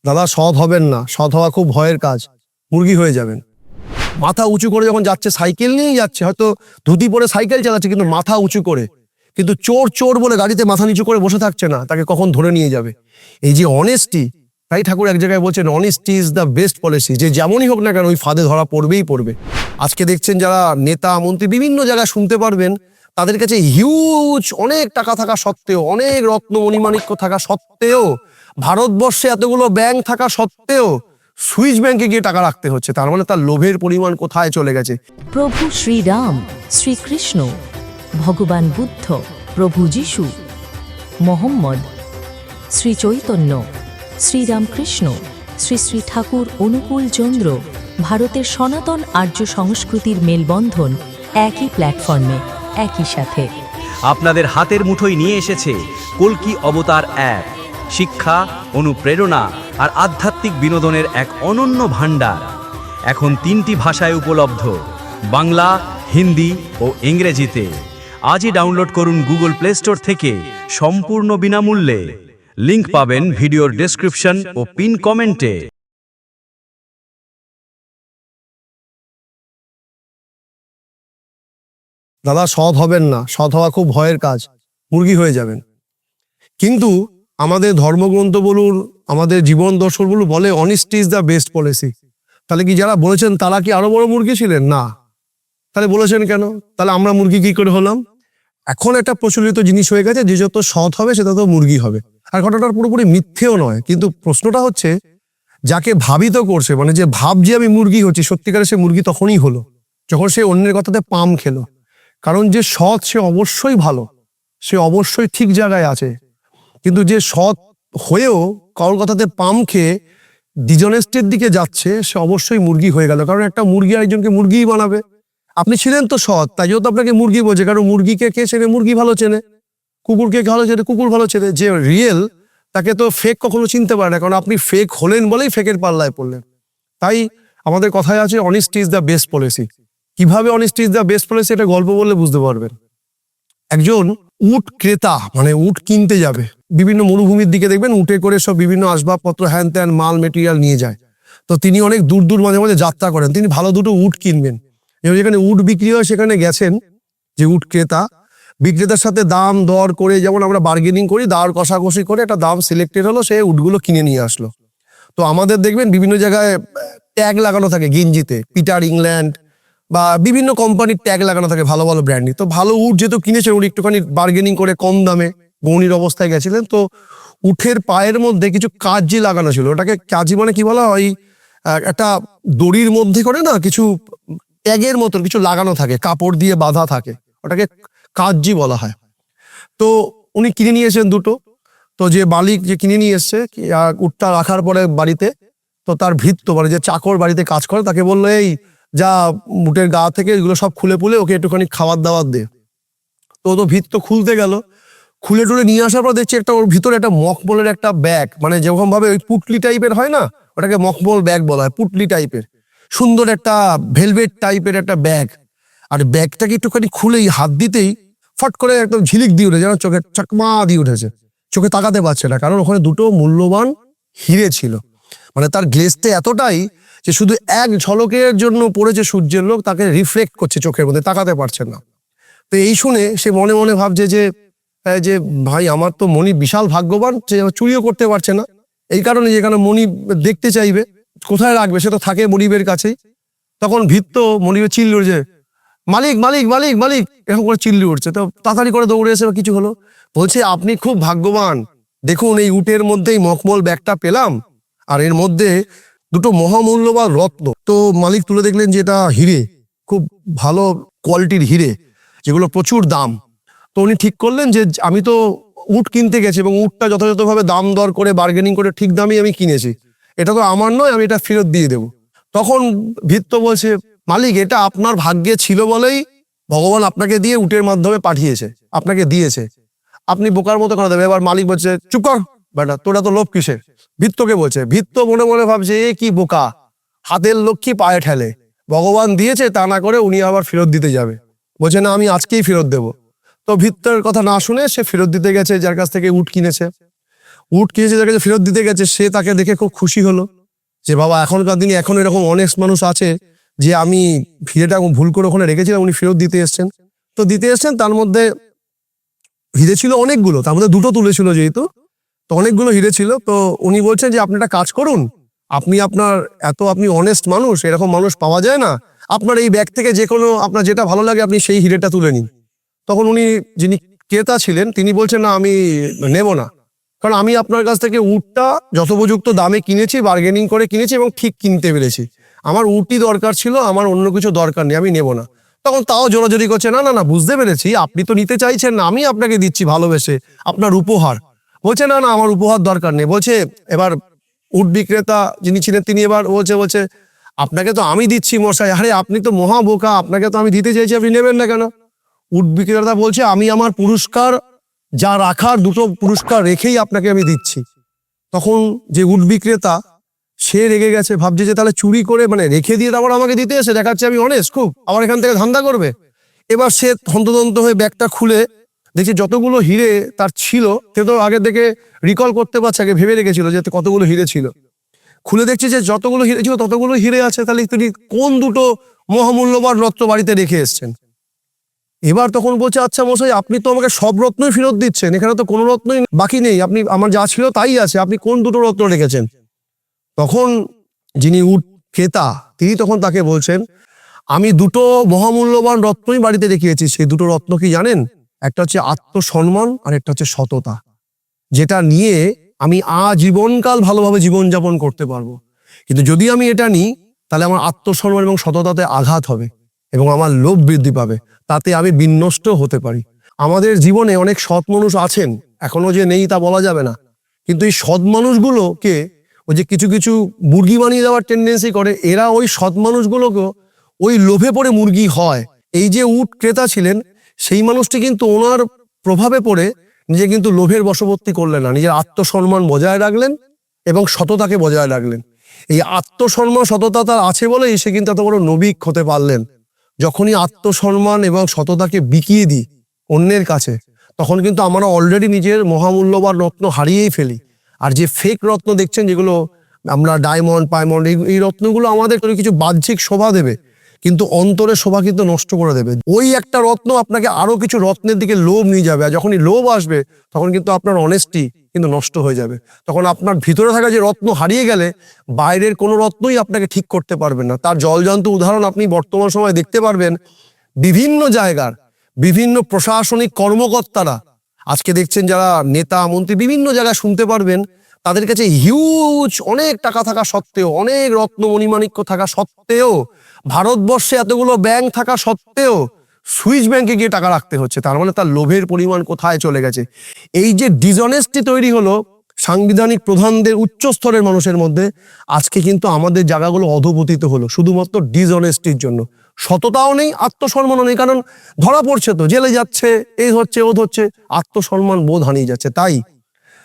দাদা সৎ হবেন না, সৎ হওয়া খুব ভয়ের কাজ, মুরগি হয়ে যাবেন। মাথা উঁচু করে যখন যাচ্ছে, সাইকেল নিয়েই যাচ্ছে, হয়তো ধুতি পরে সাইকেল চালাচ্ছে কিন্তু মাথা উঁচু করে, কিন্তু চোর চোর বলে গাড়িতে মাথা নিচু করে বসে থাকছে না, তাকে কখন ধরে নিয়ে যাবে। এই যে অনেস্টি, তাই ঠাকুর এক জায়গায় বলছেন honesty is the best policy. যে যেমনই হোক না কেন ওই ফাঁদে ধরা পড়বেই পড়বে। আজকে দেখছেন যারা নেতা মন্ত্রী বিভিন্ন জায়গায় শুনতে পারবেন, তাদের কাছে হিউজ অনেক টাকা থাকা সত্ত্বেও, অনেক রত্ন মণিমাণিক্য থাকা সত্ত্বেও, ভারতবর্ষে এতগুলো ব্যাংক থাকা সত্ত্বেও সুইস ব্যাংকে গিয়ে টাকা রাখতে হচ্ছে। তার মানে তার লোভের পরিমাণ কোথায় চলে গেছে। প্রভু শ্রীরাম, শ্রীকৃষ্ণ, ভগবান বুদ্ধ, প্রভু যিশু, মোহাম্মদ, শ্রী চৈতন্য, শ্রীরামকৃষ্ণ, শ্রী শ্রী ঠাকুর অনুকূল চন্দ্র, ভারতের সনাতন আর্য সংস্কৃতির মেলবন্ধন একই প্ল্যাটফর্মে, একই সাথে। আপনাদের হাতের মুঠোয় নিয়ে এসেছে কল্কি অবতার অ্যাপ। শিক্ষা, অনুপ্রেরণা আর আধ্যাত্মিক বিনোদনের এক অনন্য ভাণ্ডার। এখন 3টি ভাষায় উপলব্ধ: বাংলা, হিন্দি ও ইংরেজিতে। আজই ডাউনলোড করুন গুগল প্লে স্টোর থেকে সম্পূর্ণ বিনামূল্যে। লিংক পাবেন ভিডিওর ডেসক্রিপশন ও পিন কমেন্টে। দাদা সৎ হবেন না, সৎ হওয়া খুব ভয়ের কাজ, মুরগি হয়ে যাবেন। কিন্তু আমাদের ধর্মগ্রন্থ বলুন, আমাদের জীবন দর্শন বলুন, বলে honesty is the best policy. তাহলে কি যারা বলেছেন তারা কি আরো বড় মুরগি ছিলেন? না। তাহলে বলেছেন কেন? তাহলে আমরা মুরগি কি করে হলাম? এখন একটা প্রচলিত জিনিস হয়ে গেছে, যে যত সৎ হবে সে তত মুরগি হবে। আর ঘটনাটা পুরোপুরি মিথ্যেও নয়, কিন্তু প্রশ্নটা হচ্ছে যাকে ভাবিত করছে, মানে যে ভাবছে আমি মুরগি হচ্ছি, সত্যিকারে সে মুরগি তখনই হলো যখন সে অন্যের কথাতে পাম খেলো। কারণ যে সৎ সে অবশ্যই ভালো, সে অবশ্যই ঠিক জায়গায় আছে। কিন্তু যে সৎ হয়েও কারোর কথাতে পাম খেয়ে ডিজনেস্টের দিকে যাচ্ছে, সে অবশ্যই মুরগি হয়ে গেল। কারণ একটা মুরগি আরেকজনকে মুরগিই বানাবে। আপনি ছিলেন তো সৎ, তাই যেহেতু আপনাকে মুরগি বোঝে। কারণ মুরগিকে কে চেনে? মুরগি ভালো চেনে। কুকুরকে ভালো চেনে? কুকুর ভালো চেনে। যে রিয়েল তাকে তো ফেক কখনো চিনতে পারে না, কারণ আপনি ফেক হলেন বলেই ফেকের পাল্লায় পড়লেন। তাই আমাদের কথায় আছে honesty is the best policy. কিভাবে honesty is the best policy, এটা গল্প বললে বুঝতে পারবেন। একজন উট ক্রেতা, মানে উট কিনতে যাবে, বিভিন্ন মরুভূমির দিকে দেখবেন উটে করে সব বিভিন্ন আসবাবপত্র হ্যান ত্যান মাল মেটেরিয়াল নিয়ে যায়। তো তিনি অনেক দূর দূর মাঝে মাঝে যাত্রা করেন, তিনি ভালো দুটো উট কিনবেন। এবার যেখানে উট বিক্রি হয় সেখানে গেছেন, যে উট ক্রেতা বিক্রেতার সাথে দাম দর করে, যেমন আমরা বার্গেনিং করি, দাঁড় কষাকষি করে একটা দাম সিলেক্টেড হলো, সে উটগুলো কিনে নিয়ে আসলো। তো আমাদের দেখবেন বিভিন্ন জায়গায় ট্যাগ লাগানো থাকে গেঞ্জিতে, পিটার ইংল্যান্ড বা বিভিন্ন কোম্পানির ট্যাগ লাগানো থাকে ভালো ভালো ব্র্যান্ডই। তো ভালো উট যেহেতু কিনেছেন, উনি একটুখানি বার্গেনিং করে কম দামে গৌনির অবস্থায় গেছিলেন। তো উঠের পায়ের মধ্যে কিছু কাজি লাগানো ছিল। ওটাকে কাজি মানে কি বলা হয়? একটা দড়ির মধ্যে করে না কিছু ট্যাগের মতন কিছু লাগানো থাকে, কাপড় দিয়ে বাঁধা থাকে, ওটাকে কাজি বলা হয়। তো উনি কিনে নিয়েছেন দুটো। তো যে মালিক যে কিনে নিয়ে এসছে, উটটা রাখার পরে বাড়িতে, তো তার ভৃত্য মানে যে চাকর বাড়িতে কাজ করে, তাকে বললো এই যা উটের গা থেকে এগুলো সব খুলে পুলে ওকে একটুখানি খাবার দাবার দে। তো তো ভৃত্য খুলতে গেল, খুলে টুলে নিয়ে আসার পর দেখছি একটা ওর ভিতরে একটা মখমলের একটা ব্যাগ, মানে যেরকম ভাবে ওই পুটলি টাইপের হয় না, ওটাকে মখমল ব্যাগ বলা হয়, পুটলি টাইপের সুন্দর একটা ভেলভেট টাইপের একটা ব্যাগ। আর ব্যাগটাকে একটুখানি খুলেই হাত দিতেই ফট করে একদম ঝিলিক দিয়ে উঠে, যেন চোখে চাকমা দিয়ে উঠেছে, চোখে তাকাতে পারছে না, কারণ ওখানে দুটো মূল্যবান হিরে ছিল। মানে তার গ্লেজটা এতটাই যে শুধু এক ঝলকের জন্য পড়েছে সূর্যের লোক, তাকে রিফ্লেক্ট করছে চোখের মধ্যে, তাকাতে পারছে না। তো এই শুনে সে মনে মনে ভাবছে যে ভাই আমার তো মণি বিশাল ভাগ্যবান, যে চুরিও করতে পারছে না। এই কারণে যেখানে মণি দেখতে চাইবে, কোথায় রাখবে, সে তো থাকে মনিবের কাছেই। তখন ভৃত্য মনিবের চিল্লি উঠছে, মালিক মালিক মালিক মালিক, এরকম করে চিল্লি উঠছে। তো তাড়াতাড়ি করে দৌড়ে এসে কিছু হলো, বলছে আপনি খুব ভাগ্যবান, দেখুন এই উটের মধ্যেই মখমল ব্যাগটা পেলাম, আর এর মধ্যে দুটো মহামূল্যবান রত্ন। তো মালিক তুলে দেখলেন যে এটা হিরে, খুব ভালো কোয়ালিটির হিরে, যেগুলো প্রচুর দাম। তো উনি ঠিক করলেন যে আমি তো উট কিনতে গেছি এবং উটটা যথাযথভাবে দাম দর করে বার্গেনিং করে ঠিক দামই আমি কিনেছি, এটা তো আমার নয়, আমি এটা ফেরত দিয়ে দেবো। তখন ভৃত্য বলছে, মালিক এটা আপনার ভাগ্যে ছিল বলেই ভগবান আপনাকে দিয়ে উটের মাধ্যমে পাঠিয়েছে, আপনাকে দিয়েছে, আপনি বোকার মতো করে দেবে। এবার মালিক বলছে চুপ কর বেটা, তোরা তো লোভ কিসের? ভৃত্যকে বলছে। ভৃত্য মনে মনে ভাবছে এ কি বোকা, হাতের লক্ষ্মী পায়ে ঠেলে, ভগবান দিয়েছে তা না করে উনি আবার ফেরত দিতে যাবে, বলছে না আমি আজকেই ফেরত দেবো। তো ভৃত্যের কথা না শুনে সে ফেরত দিতে গেছে যার কাছ থেকে উট কিনেছে। উট কিনেছে তাকে যে ফেরত দিতে গেছে, সে তাকে দেখে খুব খুশি হলো যে বাবা এখনকার দিনে এখন এরকম অনেক মানুষ আছে যে আমি হিরেটা ভুল করে ওখানে রেখেছিলাম, উনি ফেরত দিতে এসছেন। তো দিতে এসছেন, তার মধ্যে হিরে ছিল অনেকগুলো, তার মধ্যে দুটো তুলেছিল যেহেতু, তো অনেকগুলো হিরে ছিল। তো উনি বলছেন যে আপনি একটা কাজ করুন, আপনি আপনি অনেস্ট মানুষ, এরকম মানুষ পাওয়া যায় না, আপনার এই ব্যাগ থেকে যে কোনো আপনার যেটা ভালো লাগে আপনি সেই হিরেটা তুলে নিন। তখন উনি, যিনি ক্রেতা ছিলেন, তিনি বলছেন না আমি নেব না, কারণ আমি আপনার কাছ থেকে উটটা যথোপযুক্ত দামে কিনেছি, বার্গেনিং করে কিনেছি এবং ঠিক কিনতে পেরেছি, আমার উটই দরকার ছিল, আমার অন্য কিছু দরকার নেই, আমি নেব না। তখন তাও জোরাজোরি করছে, না না না বুঝতে পেরেছি, আপনি তো নিতে চাইছেন না, আমি আপনাকে দিচ্ছি ভালোবেসে আপনার উপহার। বলছে না না আমার উপহার দরকার নেই। বলছে এবার উট বিক্রেতা যিনি ছিলেন তিনি এবার বলছে আপনাকে তো আমি দিচ্ছি মশাই, আরে আপনি তো মহা বোকা, আপনাকে তো আমি দিতে চাইছি, আপনি নেবেন না কেন? উট বিক্রেতা বলছে আমি আমার পুরস্কার যা রাখার, দুটো পুরস্কার রেখেই আপনাকে আমি দিচ্ছি। তখন যে উট বিক্রেতা সে রেগে গেছে, ভাবছে যে তাহলে চুরি করে মানে রেখে দিয়ে তারপর আমাকে দিতে এসে দেখাচ্ছে আমি অনেস্ট খুব, আবার এখান থেকে ধান্দা করবে। এবার সে হন্তদন্ত হয়ে ব্যাগটা খুলে দেখছে যতগুলো হিরে তার ছিল, সে তো আগে থেকে রিকল করতে পারছে, আগে ভেবে রেখেছিল যে কতগুলো হিরে ছিল। খুলে দেখছে যে যতগুলো হিরে ছিল ততগুলো হিরে আছে, তাহলে তিনি কোন দুটো মহামূল্যবান রত্ন বাড়িতে রেখে এসছেন। এবার তখন বলছে আচ্ছা মশাই আপনি তো আমাকে সব রত্নই ফেরত দিচ্ছেন, এখানে তো কোনো রত্নই বাকি নেই, আপনি আমার যা ছিল তাই আছে, আপনি কোন দুটো রত্ন রেখেছেন? তখন যিনি উট ক্রেতা তিনি তখন তাকে বলছেন আমি দুটো মহামূল্যবান রত্নই বাড়িতে রেখেছি, সেই দুটো রত্ন কি জানেন? একটা হচ্ছে আত্মসম্মান আর একটা হচ্ছে সততা, যেটা নিয়ে আমি আজীবনকাল ভালোভাবে জীবনযাপন করতে পারবো। কিন্তু যদি আমি এটা নিই তাহলে আমার আত্মসম্মান এবং সততাতে আঘাত হবে এবং আমার লোভ বৃদ্ধি পাবে, তাতে আমি বিনষ্ট হতে পারি। আমাদের জীবনে অনেক সৎ মানুষ আছেন, এখনো যে নেই তা বলা যাবে না, কিন্তু এই সৎ মানুষগুলোকে ওই যে কিছু কিছু মুরগি বানিয়ে দেওয়ার টেন্ডেন্সি করে, এরা ওই সৎ মানুষগুলোকে ওই লোভে পড়ে মুরগি হয়। এই যে উট ক্রেতা ছিলেন সেই মানুষটি কিন্তু ওনার প্রভাবে পড়ে নিজে কিন্তু লোভের বশবর্তী করলেন না, নিজের আত্মসম্মান বজায় রাখলেন এবং সততাকে বজায় রাখলেন। এই আত্মসম্মান সততা তার আছে বলেই সে কিন্তু এত বড় নবিক হতে পারলেন। যখনই আত্মসম্মান এবং সততাকে বিকিয়ে দিই অন্যের কাছে, তখন কিন্তু আমরা অলরেডি নিজের মহামূল্যবান রত্ন হারিয়েই ফেলি। আর যে ফেক রত্ন দেখছেন, যেগুলো আমরা ডায়মন্ড পায়মন্ড, এই রত্নগুলো আমাদের কিছু বাহ্যিক শোভা দেবে, কিন্তু অন্তরের শোভা কিন্তু নষ্ট করে দেবে। ওই একটা রত্ন আপনাকে আরো কিছু রত্নের দিকে লোভ নিয়ে যাবে, আর যখনই লোভ আসবে তখন কিন্তু আপনার অনেস্টি কিন্তু নষ্ট হয়ে যাবে। তখন আপনার ভিতরে থাকা যে রত্ন হারিয়ে গেলে বাইরের কোনো রত্নই আপনাকে ঠিক করতে পারবে না। তার জলজান্ত উদাহরণ আপনি বর্তমান সময়ে দেখতে পারবেন। বিভিন্ন জায়গার বিভিন্ন প্রশাসনিক কর্মকর্তারা আজকে দেখছেন, যারা নেতা মন্ত্রী বিভিন্ন জায়গায় শুনতে পারবেন, তাদের কাছে হিউজ অনেক টাকা থাকা সত্ত্বেও, অনেক রত্ন মণিমাণিক্য থাকা সত্ত্বেও, ভারতবর্ষে এতগুলো ব্যাংক থাকা সত্ত্বেও সুইস ব্যাংকে গিয়ে টাকা রাখতে হচ্ছে। তার মানে তার লোভের পরিমাণ কোথায় চলে গেছে। এই যে ডিসঅনেস্টি তৈরি হলো সাংবিধানিক প্রধানদের উচ্চ স্তরের মানুষের মধ্যে, আজকে কিন্তু আমাদের জায়গাগুলো অধপতিত হলো শুধুমাত্র ডিসঅনেস্টির জন্য। সততাও নেই, আত্মসম্মানও নেই, কারণ ধরা পড়ছে তো, জেলে যাচ্ছে, এই হচ্ছে ও হচ্ছে, আত্মসম্মান বোধ হারিয়ে যাচ্ছে। তাই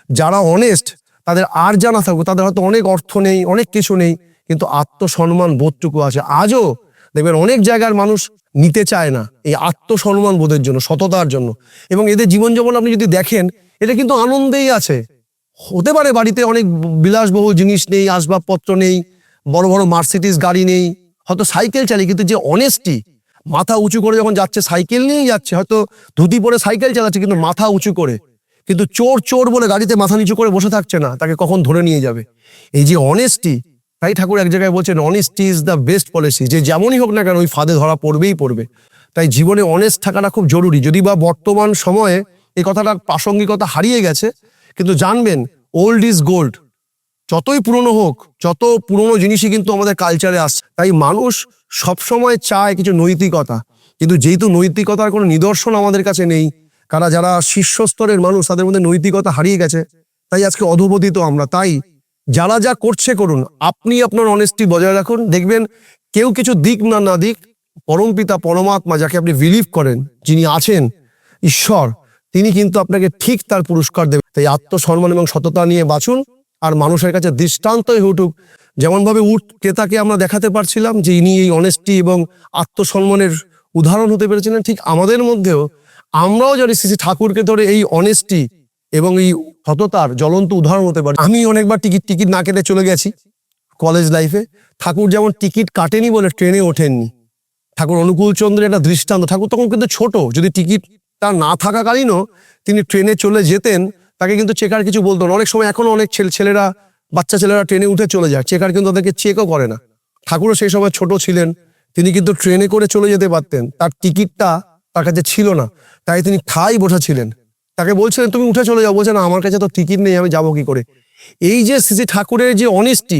যারা অনেস্ট তাদের আর জানা থাকুক, তাদের হয়তো অনেক অর্থ নেই, অনেক কিছু নেই, কিন্তু আত্মসম্মান বোধটুকু আছে। আজও দেখবেন অনেক জায়গার মানুষ নিতে চায় না এই আত্মসম্মান বোধের জন্য, সততার জন্য। এবং এদের জীবনযাপন আপনি যদি দেখেন, এটা কিন্তু আনন্দেই আছে। হতে পারে বাড়িতে অনেক বিলাসবহুল জিনিস নেই, আসবাবপত্র নেই, বড় বড় মার্সিডিজ গাড়ি নেই, হয়তো সাইকেল চালিয়ে, কিন্তু যে অনেস্টি, মাথা উঁচু করে যখন যাচ্ছে, সাইকেল নিয়েই যাচ্ছে, হয়তো ধুতি পরে সাইকেল চালাচ্ছে কিন্তু মাথা উঁচু করে, কিন্তু চোর চোর বলে গাড়িতে মাথা নিচু করে বসে থাকছে না, তাকে কখন ধরে নিয়ে যাবে। এই যে অনেস্টি, তাই ঠাকুর এক জায়গায় বলছেন honesty is the best policy. যে যেমনই হোক না কেন ওই ফাঁদে ধরা পড়বেই পড়বে। তাই জীবনে অনেস্ট থাকাটা খুব জরুরি। যদি বা বর্তমান সময়ে এই কথাটার প্রাসঙ্গিকতা হারিয়ে গেছে, কিন্তু জানবেন ওল্ড ইজ গোল্ড। যতই পুরনো হোক, যত পুরনো জিনিসই কিন্তু আমাদের কালচারে আসছে। তাই মানুষ সবসময় চায় কিছু নৈতিকতা, কিন্তু যেহেতু নৈতিকতার কোনো নিদর্শন আমাদের কাছে নেই, যারা শীর্ষস্তরের মানুষ তাদের মধ্যে নৈতিকতা হারিয়ে গেছে, তাই আজকে অধপতিত আমরা। তাই যারা যা করছে করুন, আপনি আপনার অনেস্টি বজায় রাখুন। দেখবেন কেউ কিছু দিক না দিক, পরমপিতা পরমাত্মা যাকে আপনি বিলিভ করেন, যিনি আছেন ঈশ্বর, তিনি কিন্তু আপনাকে ঠিক তার পুরস্কার দেবেন। তাই আত্মসম্মান এবং সততা নিয়ে বাঁচুন, আর মানুষের কাছে দৃষ্টান্ত হয়ে উঠুক। যেমনভাবে উট ক্রেতাকে আমরা দেখাতে পারছিলাম যে ইনি এই অনেস্টি এবং আত্মসম্মানের উদাহরণ হতে পেরেছিলেন, ঠিক আমাদের মধ্যেও আমরাও যদি শ্রী ঠাকুরকে ধরে এই অনেস্টি এবং এই সততার জ্বলন্ত উদাহরণ হতে পারে। আমি অনেকবার টিকিট না কেটে চলে গেছি কলেজ লাইফে। ঠাকুর যেমন টিকিট কাটেনি বলে ট্রেনে ওঠেননি। ঠাকুর অনুকূলচন্দ্রের একটা দৃষ্টান্ত। ঠাকুর তখন কিন্তু ছোট, যদি টিকিট তার না থাকাকালীনও তিনি ট্রেনে চলে যেতেন, তাকে কিন্তু চেকার কিছু বলতো না। অনেক সময় এখনো অনেক ছেলেরা, বাচ্চা ছেলেরা ট্রেনে উঠে চলে যায়, চেকার কিন্তু তাদেরকে চেকও করে না। ঠাকুরও সেই সময় ছোট ছিলেন, তিনি কিন্তু ট্রেনে করে চলে যেতে পারতেন। তার টিকিটটা তার কাছে ছিল না, তাই তিনি ঠাই বসা ছিলেন। তাকে বলছিলেন তুমি উঠে চলে যাও, বলছে না আমার কাছে তো টিকিট নেই, আমি যাবো কি করে। এই যে শ্রী ঠাকুরের যে অনেস্টি,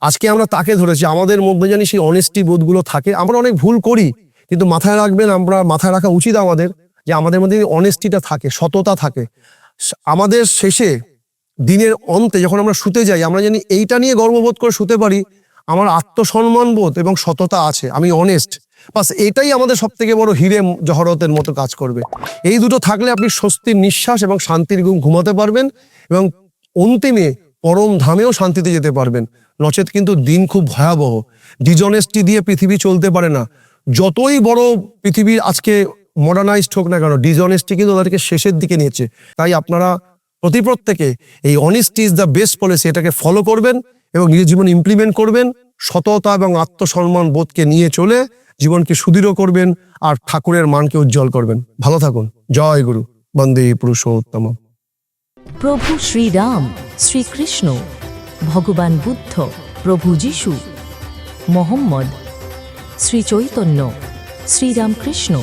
আজকে আমরা তাকে ধরেছি। আমাদের মধ্যে জানি সেই অনেস্টি বোধগুলো থাকে। আমরা অনেক ভুল করি, কিন্তু মাথায় রাখবেন, আমরা মাথায় রাখা উচিত আমাদের, যে আমাদের মধ্যে অনেস্টিটা থাকে, সততা থাকে। আমাদের শেষে দিনের অন্তে যখন আমরা শুতে যাই, আমরা জানি এইটা নিয়ে গর্ববোধ করে শুতে পারি, আমার আত্মসম্মান বোধ এবং সততা আছে, আমি অনেস্ট। বাস এটাই আমাদের সব থেকে বড় হিরে জহরতের মতো কাজ করবে। এই দুটো থাকলে আপনি স্বস্তির নিঃশ্বাস এবং শান্তির ঘুম ঘুমাতে পারবেন, এবং অন্তিমে পরম ধামেও শান্তিতে যেতে পারবেন। নচেত কিন্তু দিন খুব ভয়াবহ। ডিজনেস্টি দিয়ে পৃথিবী চলতে পারে না। যতই বড় পৃথিবীর আজকে মডার্নাইজড হোক না কেন, ডিজনেস্টি কিন্তু তাদেরকে শেষের দিকে নিয়েছে। তাই আপনারা প্রত্যেকে এই honesty is the best policy, এটাকে ফলো করবেন এবং নিজের জীবন ইমপ্লিমেন্ট করবেন। সততা এবং আত্মসম্মান বোধকে নিয়ে চলে জীবনকে সুদৃঢ় করবেন আর ঠাকুরের মানকে উজ্জ্বল করবেন। ভালো থাকুন। জয় গুরু। বন্দে পুরুষোত্তম। প্রভু শ্রীরাম, শ্রীকৃষ্ণ, ভগবান বুদ্ধ, প্রভু যিশু, মোহাম্মদ, শ্রী চৈতন্য, শ্রীরামকৃষ্ণ,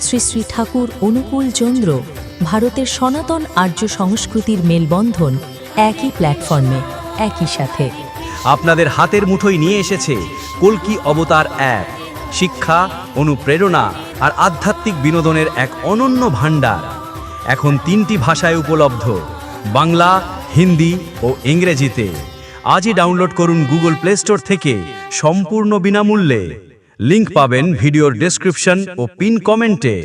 শ্রী শ্রী ঠাকুর অনুকূলচন্দ্র, ভারতের সনাতন আর্য সংস্কৃতির মেলবন্ধন একই প্ল্যাটফর্মে, একই সাথে। আপনাদের হাতের মুঠোয় নিয়ে এসেছে কল্কি অবতার অ্যাপ। শিক্ষা, অনুপ্রেরণা আর আধ্যাত্মিক বিনোদনের এক অনন্য ভাণ্ডার। এখন 3টি ভাষায় উপলব্ধ, বাংলা, হিন্দি ও ইংরেজিতে। আজই ডাউনলোড করুন গুগল প্লে স্টোর থেকে সম্পূর্ণ বিনামূল্যে। লিংক পাবেন ভিডিওর ডেসক্রিপশন ও পিন কমেন্টে।